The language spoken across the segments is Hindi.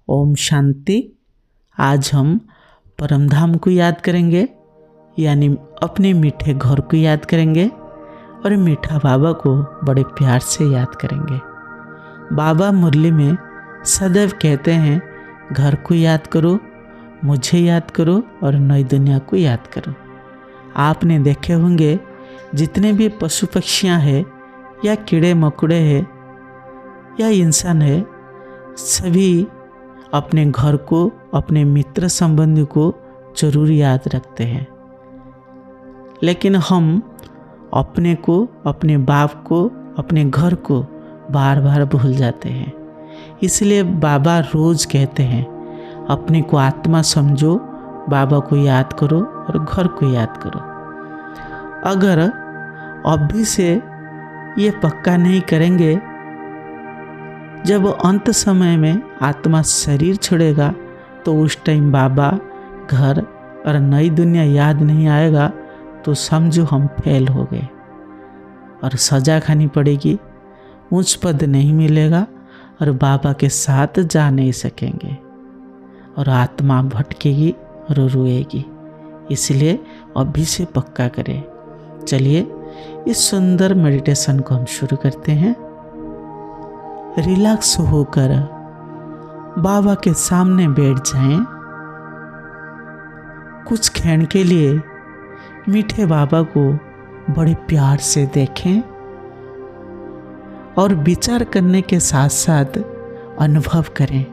ओम शांति। आज हम परमधाम को याद करेंगे, यानी अपने मीठे घर को याद करेंगे और मीठा बाबा को बड़े प्यार से याद करेंगे। बाबा मुरली में सदैव कहते हैं, घर को याद करो, मुझे याद करो और नई दुनिया को याद करो। आपने देखे होंगे जितने भी पशु पक्षियाँ हैं या कीड़े मकोड़े हैं या इंसान है, सभी अपने घर को, अपने मित्र संबंधी को जरूर याद रखते हैं। लेकिन हम अपने को, अपने बाप को, अपने घर को बार बार भूल जाते हैं। इसलिए बाबा रोज कहते हैं, अपने को आत्मा समझो, बाबा को याद करो और घर को याद करो। अगर अभी से ये पक्का नहीं करेंगे, जब अंत समय में आत्मा शरीर छोड़ेगा तो उस टाइम बाबा, घर और नई दुनिया याद नहीं आएगा तो समझो हम फेल हो गए और सजा खानी पड़ेगी, उच्च पद नहीं मिलेगा और बाबा के साथ जा नहीं सकेंगे और आत्मा भटकेगी और रोएगी। इसलिए अभी से पक्का करें। चलिए इस सुंदर मेडिटेशन को हम शुरू करते हैं। रिलैक्स होकर बाबा के सामने बैठ जाएं। कुछ क्षण के लिए मीठे बाबा को बड़े प्यार से देखें और विचार करने के साथ साथ अनुभव करें,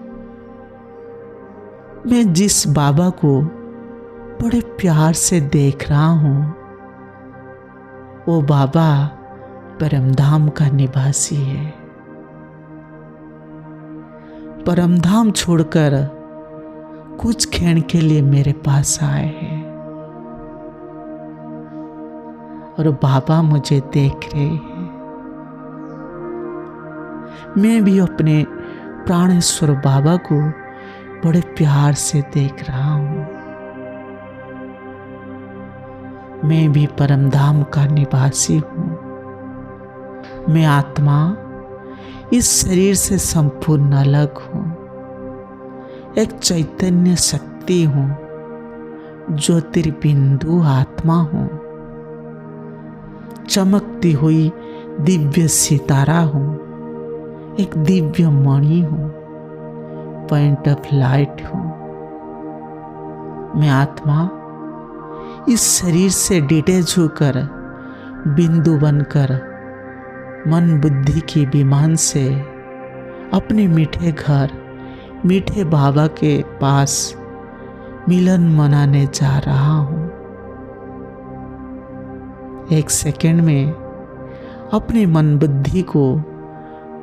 मैं जिस बाबा को बड़े प्यार से देख रहा हूं, वो बाबा परमधाम का निवासी है। परमधाम छोड़कर कुछ क्षण के लिए मेरे पास आए हैं और बाबा मुझे देख रहे हैं। मैं भी अपने प्राणेश्वर बाबा को बड़े प्यार से देख रहा हूं। मैं भी परमधाम का निवासी हूं। मैं आत्मा इस शरीर से संपूर्ण अलग हूं। एक चैतन्य शक्ति हूं, ज्योतिर्बिंदु आत्मा हूं, चमकती हुई दिव्य सितारा हूं, एक दिव्य मणि हूं, पॉइंट ऑफ लाइट हूं। मैं आत्मा इस शरीर से डिटैच होकर बिंदु बनकर मन बुद्धि की विमान से अपने मीठे घर, मीठे बाबा के पास मिलन मनाने जा रहा हूं। एक सेकंड में अपने मन बुद्धि को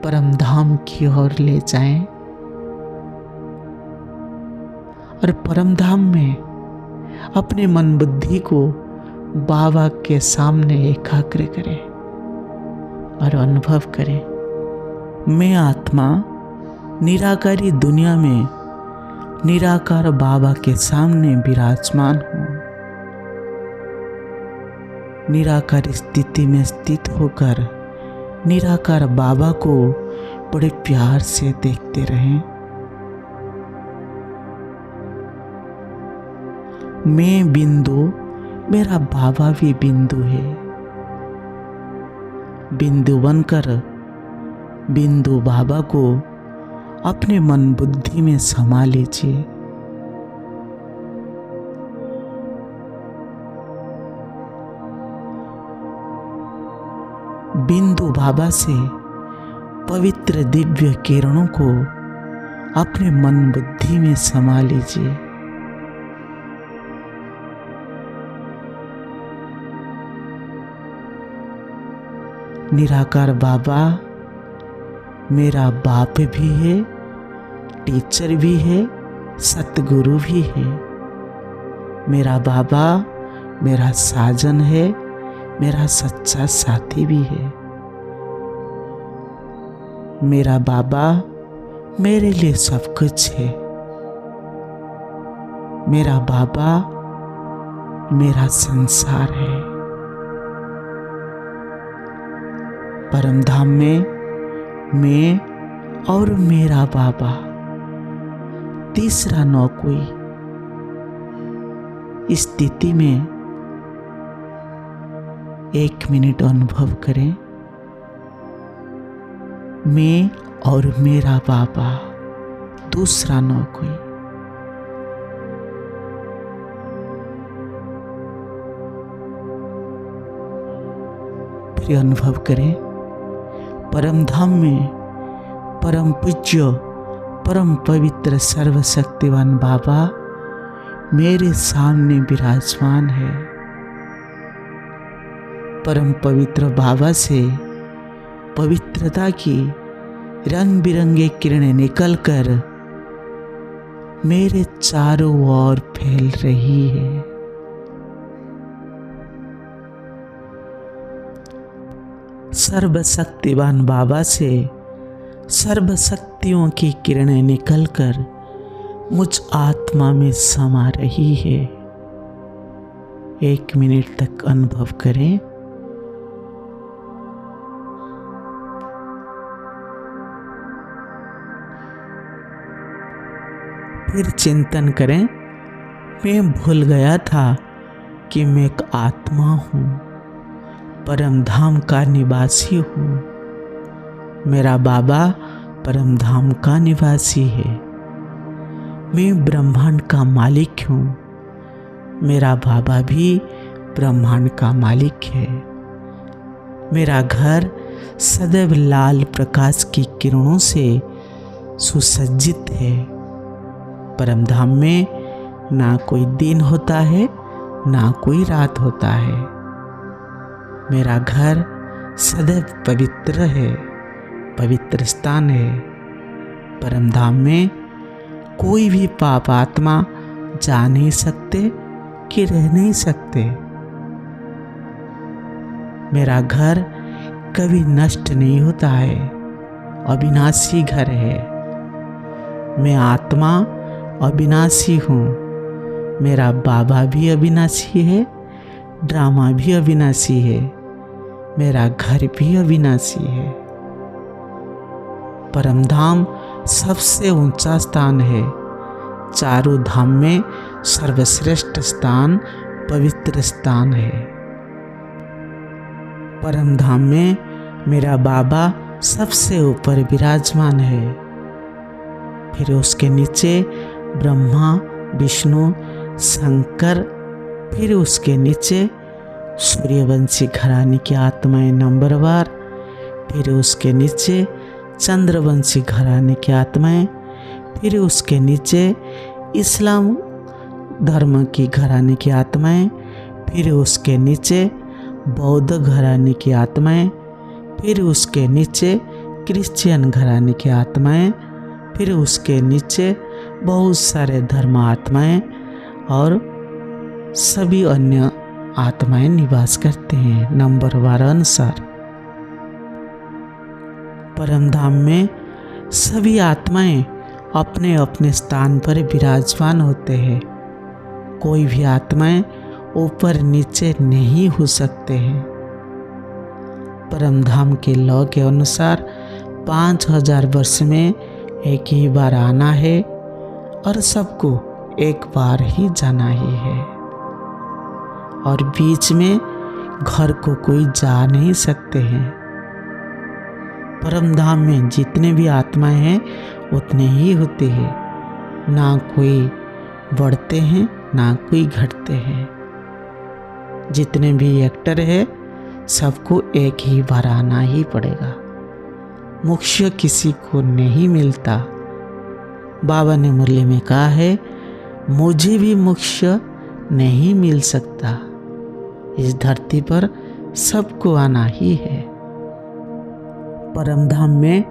परमधाम की ओर ले जाएं और परमधाम में अपने मन बुद्धि को बाबा के सामने एकाग्र करें और अनुभव करें, मैं आत्मा निराकारी दुनिया में निराकार बाबा के सामने विराजमान हूं। निराकार स्थिति में स्थित होकर निराकार बाबा को बड़े प्यार से देखते रहें। मैं बिंदु, मेरा बाबा भी बिंदु है। बिंदु बनकर बिंदु बाबा को अपने मन बुद्धि में समा लीजिए। बिंदु बाबा से पवित्र दिव्य किरणों को अपने मन बुद्धि में समा लीजिए। निराकार बाबा मेरा बाप भी है, टीचर भी है, सतगुरु भी है। मेरा बाबा मेरा साजन है, मेरा सच्चा साथी भी है। मेरा बाबा मेरे लिए सब कुछ है। मेरा बाबा मेरा संसार है। परमधाम में मैं और मेरा बाबा तीसरा न कोई। इस स्थिति में 1 मिनट अनुभव करें, मैं और मेरा बाबा, दूसरा न कोई। फिर अनुभव करें, परम धाम में परम पूज्य परम पवित्र सर्वशक्तिवान बाबा मेरे सामने विराजमान है। परम पवित्र बाबा से पवित्रता की रंग बिरंगे किरणें निकलकर मेरे चारों ओर फैल रही है। सर्वशक्तिवान बाबा से सर्व शक्तियों की किरणें निकलकर मुझ आत्मा में समा रही है। 1 मिनट तक अनुभव करें। फिर चिंतन करें, मैं भूल गया था कि मैं एक आत्मा हूँ, परम धाम का निवासी हूँ। मेरा बाबा परम धाम का निवासी है। मैं ब्रह्मांड का मालिक हूँ। मेरा बाबा भी ब्रह्मांड का मालिक है। मेरा घर सदैव लाल प्रकाश की किरणों से सुसज्जित है। परम धाम में ना कोई दिन होता है, ना कोई रात होता है। मेरा घर सदैव पवित्र है, पवित्र स्थान है। परम धाम में कोई भी पाप आत्मा जा नहीं सकते कि रह नहीं सकते। मेरा घर कभी नष्ट नहीं होता है, अविनाशी घर है। मैं आत्मा अविनाशी हूँ। मेरा बाबा भी अविनाशी है, ड्रामा भी अविनाशी है, मेरा घर भी अविनाशी है। परम धाम सबसे ऊंचा स्थान है। चारों धाम में सर्वश्रेष्ठ स्थान पवित्र स्थान है। परम धाम में मेरा बाबा सबसे ऊपर विराजमान है। फिर उसके नीचे ब्रह्मा, विष्णु, शंकर, फिर उसके नीचे सूर्यवंशी घराने की आत्माएं नंबरवार, फिर उसके नीचे चंद्रवंशी घराने की आत्माएं, फिर उसके नीचे इस्लाम धर्म की घराने की आत्माएं, फिर उसके नीचे बौद्ध घराने की आत्माएं, फिर उसके नीचे क्रिश्चियन घराने की आत्माएं, फिर उसके नीचे बहुत सारे धर्म आत्माएं और सभी अन्य आत्माएं निवास करते हैं नंबरवार अनुसार। परम धाम में सभी आत्माएं अपने अपने स्थान पर विराजमान होते हैं। कोई भी आत्माएं ऊपर नीचे नहीं हो सकते हैं। परम धाम के लॉ के अनुसार 5000 वर्ष में एक ही बार आना है और सबको एक बार ही जाना ही है, और बीच में घर को कोई जा नहीं सकते हैं। परम धाम में जितने भी आत्माएं हैं उतने ही होते हैं, ना कोई बढ़ते हैं ना कोई घटते हैं। जितने भी एक्टर है सबको एक ही बार आना ही पड़ेगा। मोक्ष किसी को नहीं मिलता। बाबा ने मुरली में कहा है, मुझे भी मोक्ष नहीं मिल सकता। इस धरती पर सबको आना ही है। परम धाम में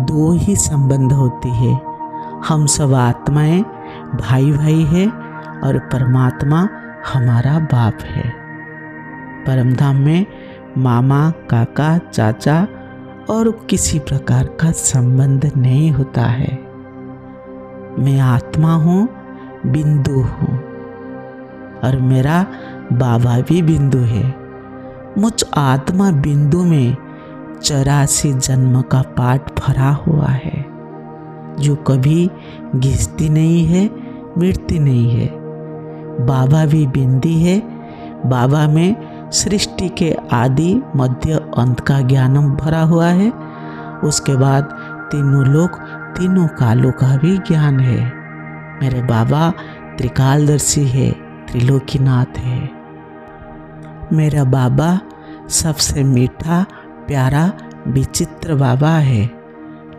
2 ही संबंध होती है। हम सब आत्माएं भाई भाई है और परमात्मा हमारा बाप है। परम धाम में मामा, काका, चाचा और किसी प्रकार का संबंध नहीं होता है। मैं आत्मा हूँ, बिंदु हूँ, और मेरा बाबा भी बिंदु है। मुझ आत्मा बिंदु में 84 जन्म का पाठ भरा हुआ है। जो कभी घिसती नहीं है, मिटती नहीं है। बाबा भी बिंदी है। बाबा में सृष्टि के आदि मध्य अंत का ज्ञान भरा हुआ है। उसके बाद तीनों लोक, तीनों कालों का भी ज्ञान है। मेरे बाबा त्रिकालदर्शी है, त्रिलोकीनाथ है। मेरा बाबा सबसे मीठा, प्यारा, विचित्र बाबा है।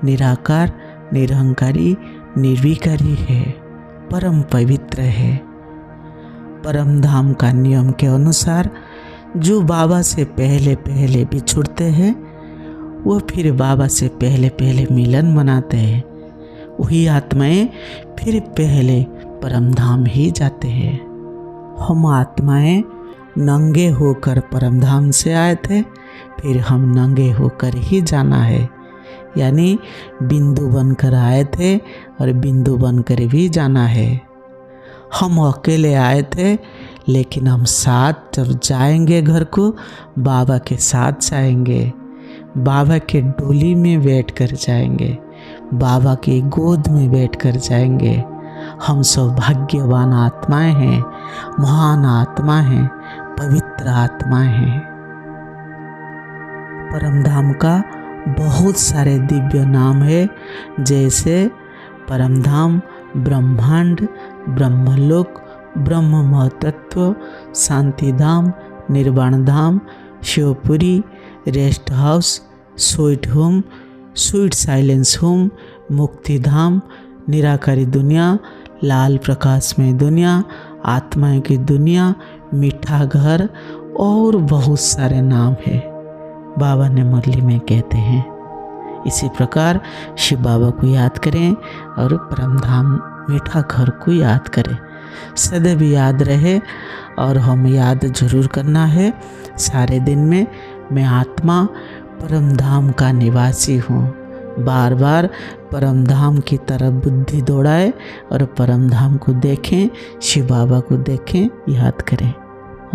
निराकार, निरहंकारी, निर्विकारी है, परम पवित्र है। परम धाम का नियम के अनुसार जो बाबा से पहले पहले बिछुड़ते हैं, वो फिर बाबा से पहले पहले मिलन मनाते हैं। वही आत्माएं फिर पहले परम धाम ही जाते हैं। हम आत्माएं नंगे होकर परम धाम से आए थे, फिर हम नंगे होकर ही जाना है। यानी बिंदु बनकर आए थे और बिंदु बनकर भी जाना है। हम अकेले आए थे, लेकिन हम साथ जब जाएंगे घर को, बाबा के साथ जाएंगे। बाबा के डोली में बैठकर जाएंगे, बाबा की गोद में बैठकर जाएंगे। हम सौभाग्यवान आत्माएं हैं, महान आत्मा हैं, पवित्र आत्माएं हैं। परमधाम का बहुत सारे दिव्य नाम है, जैसे परमधाम, ब्रह्मांड, ब्रह्मलोक, ब्रह्म Mahatatva, Shantidham, Nirvan Dham, Shivpuri, rest house, sweet home, sweet silence home, Mukti Dham, निराकारी दुनिया, लाल प्रकाश में दुनिया, आत्माएं की दुनिया, मीठा घर और बहुत सारे नाम है। बाबा ने मुरली में कहते हैं। इसी प्रकार शिव बाबा को याद करें और परमधाम मीठा घर को याद करें। सदैव याद रहे और हम याद जरूर करना है सारे दिन में, मैं आत्मा परमधाम का निवासी हूँ। बार बार परमधाम की तरफ बुद्धि दौड़ाए और परमधाम को देखें, शिव बाबा को देखें, याद करें।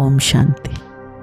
ओम शांति।